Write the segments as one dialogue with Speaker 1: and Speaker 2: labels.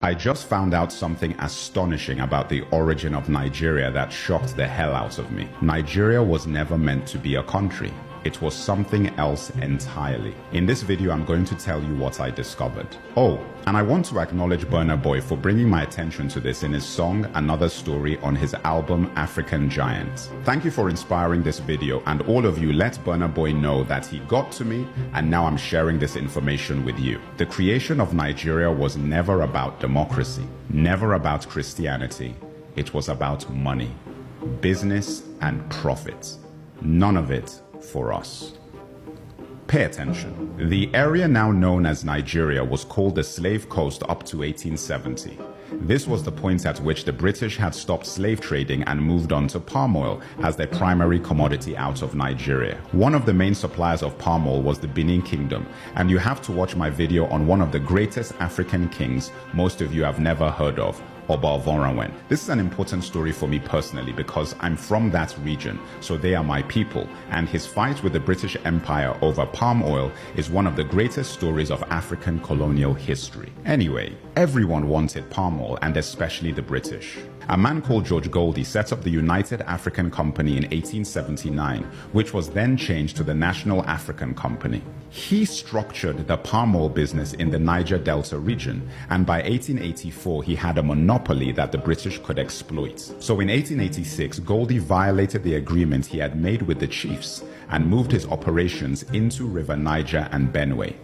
Speaker 1: I just found out something astonishing about the origin of Nigeria that shocked the hell out of me. Nigeria was never meant to be a country. It was something else entirely. In this video, I'm going to tell you what I discovered. Oh, and I want to acknowledge Burna Boy for bringing my attention to this in his song Another Story on his album African Giant. Thank you for inspiring this video, and all of you let Burna Boy know that he got to me, and now I'm sharing this information with you. The creation of Nigeria was never about democracy, never about Christianity. It was about money, business, and profit. None of it for us. Pay attention. The area now known as Nigeria was called the Slave Coast up to 1870. This was the point at which the British had stopped slave trading and moved on to palm oil as their primary commodity out of Nigeria. One of the main suppliers of palm oil was the Benin Kingdom, and you have to watch my video on one of the greatest African kings most of you have never heard of, Oba Ovonramwen. This is an important story for me personally because I'm from that region, so they are my people, and his fight with the British Empire over palm oil is one of the greatest stories of African colonial history. Anyway, everyone wanted palm oil, and especially the British. A man called George Goldie set up the United African Company in 1879, which was then changed to the National African Company. He structured the palm oil business in the Niger Delta region, and by 1884 he had a monopoly that the British could exploit. So in 1886, Goldie violated the agreement he had made with the chiefs and moved his operations into River Niger and Benue.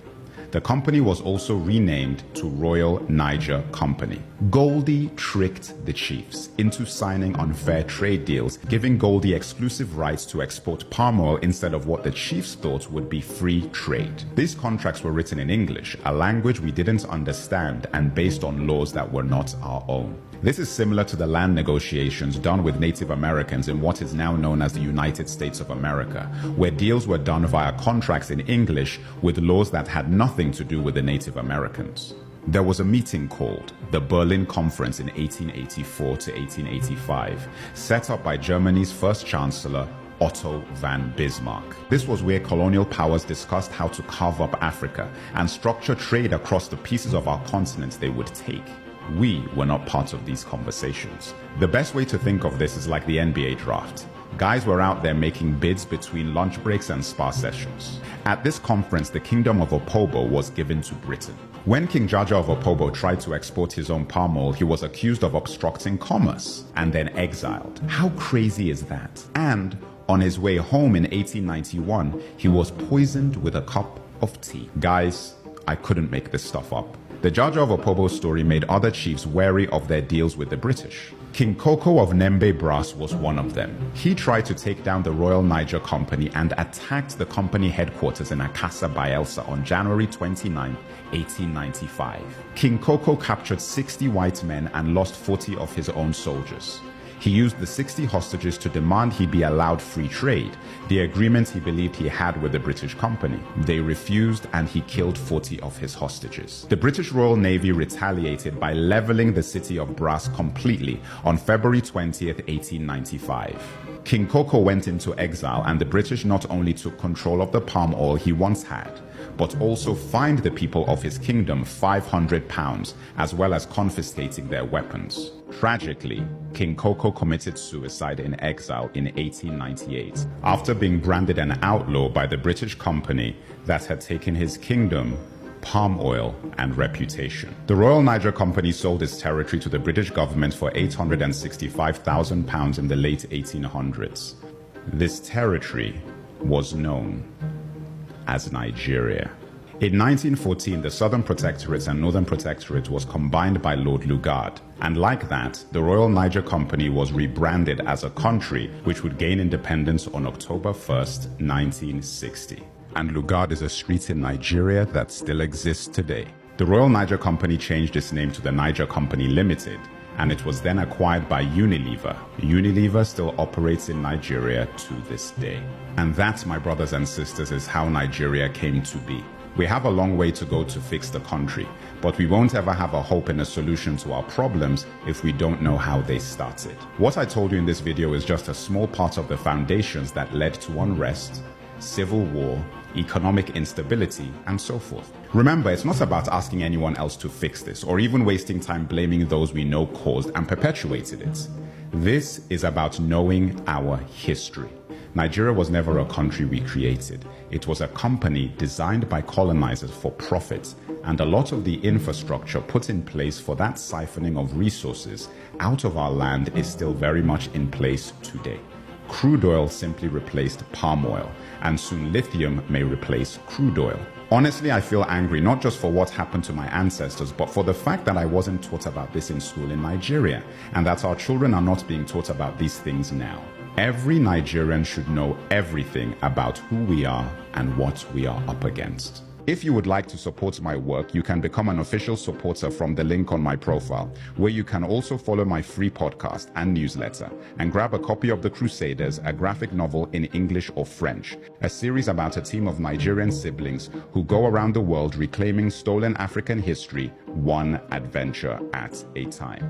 Speaker 1: The company was also renamed to Royal Niger Company. Goldie tricked the chiefs into signing unfair trade deals, giving Goldie exclusive rights to export palm oil instead of what the chiefs thought would be free trade. These contracts were written in English, a language we didn't understand, and based on laws that were not our own. This is similar to the land negotiations done with Native Americans in what is now known as the United States of America, where deals were done via contracts in English with laws that had nothing to do with the Native Americans. There was a meeting called the Berlin Conference in 1884 to 1885, set up by Germany's first chancellor, Otto von Bismarck. This was where colonial powers discussed how to carve up Africa and structure trade across the pieces of our continent they would take. We were not part of these conversations. The best way to think of this is like the NBA draft. Guys were out there making bids between lunch breaks and spa sessions. At this conference, the kingdom of Opobo was given to Britain. When King Jaja of Opobo tried to export his own palm oil, he was accused of obstructing commerce and then exiled. How crazy is that? And on his way home in 1891, he was poisoned with a cup of tea. Guys, I couldn't make this stuff up. The Jaja of Opobo story made other chiefs wary of their deals with the British. King Koko of Nembe Brass was one of them. He tried to take down the Royal Niger Company and attacked the company headquarters in Akassa, Bayelsa on January 29, 1895. King Koko captured 60 white men and lost 40 of his own soldiers. He used the 60 hostages to demand he be allowed free trade, the agreement he believed he had with the British company. They refused, and he killed 40 of his hostages. The British Royal Navy retaliated by leveling the city of Brass completely on February 20th, 1895. King Koko went into exile, and the British not only took control of the palm oil he once had, but also fined the people of his kingdom £500, as well as confiscating their weapons. Tragically, King Koko committed suicide in exile in 1898, after being branded an outlaw by the British company that had taken his kingdom, palm oil, and reputation. The Royal Niger Company sold its territory to the British government for £865,000 in the late 1800s. This territory was known as Nigeria. In 1914, the Southern Protectorate and Northern Protectorate was combined by Lord Lugard, and like that, the Royal Niger Company was rebranded as a country which would gain independence on October 1st, 1960. And Lugard is a street in Nigeria that still exists today. The Royal Niger Company changed its name to the Niger Company Limited, and it was then acquired by Unilever. Unilever still operates in Nigeria to this day. And that, my brothers and sisters, is how Nigeria came to be. We have a long way to go to fix the country, but we won't ever have a hope and a solution to our problems if we don't know how they started. What I told you in this video is just a small part of the foundations that led to unrest, civil war, economic instability, and so forth. Remember, it's not about asking anyone else to fix this, or even wasting time blaming those we know caused and perpetuated it. This is about knowing our history. Nigeria was never a country we created. It was a company designed by colonizers for profit, and a lot of the infrastructure put in place for that siphoning of resources out of our land is still very much in place today. Crude oil simply replaced palm oil, and soon lithium may replace crude oil. Honestly, I feel angry not just for what happened to my ancestors, but for the fact that I wasn't taught about this in school in Nigeria, and that our children are not being taught about these things now. Every Nigerian should know everything about who we are and what we are up against. If you would like to support my work, you can become an official supporter from the link on my profile, where you can also follow my free podcast and newsletter, and grab a copy of The Crusaders, a graphic novel in English or French, a series about a team of Nigerian siblings who go around the world reclaiming stolen African history, one adventure at a time.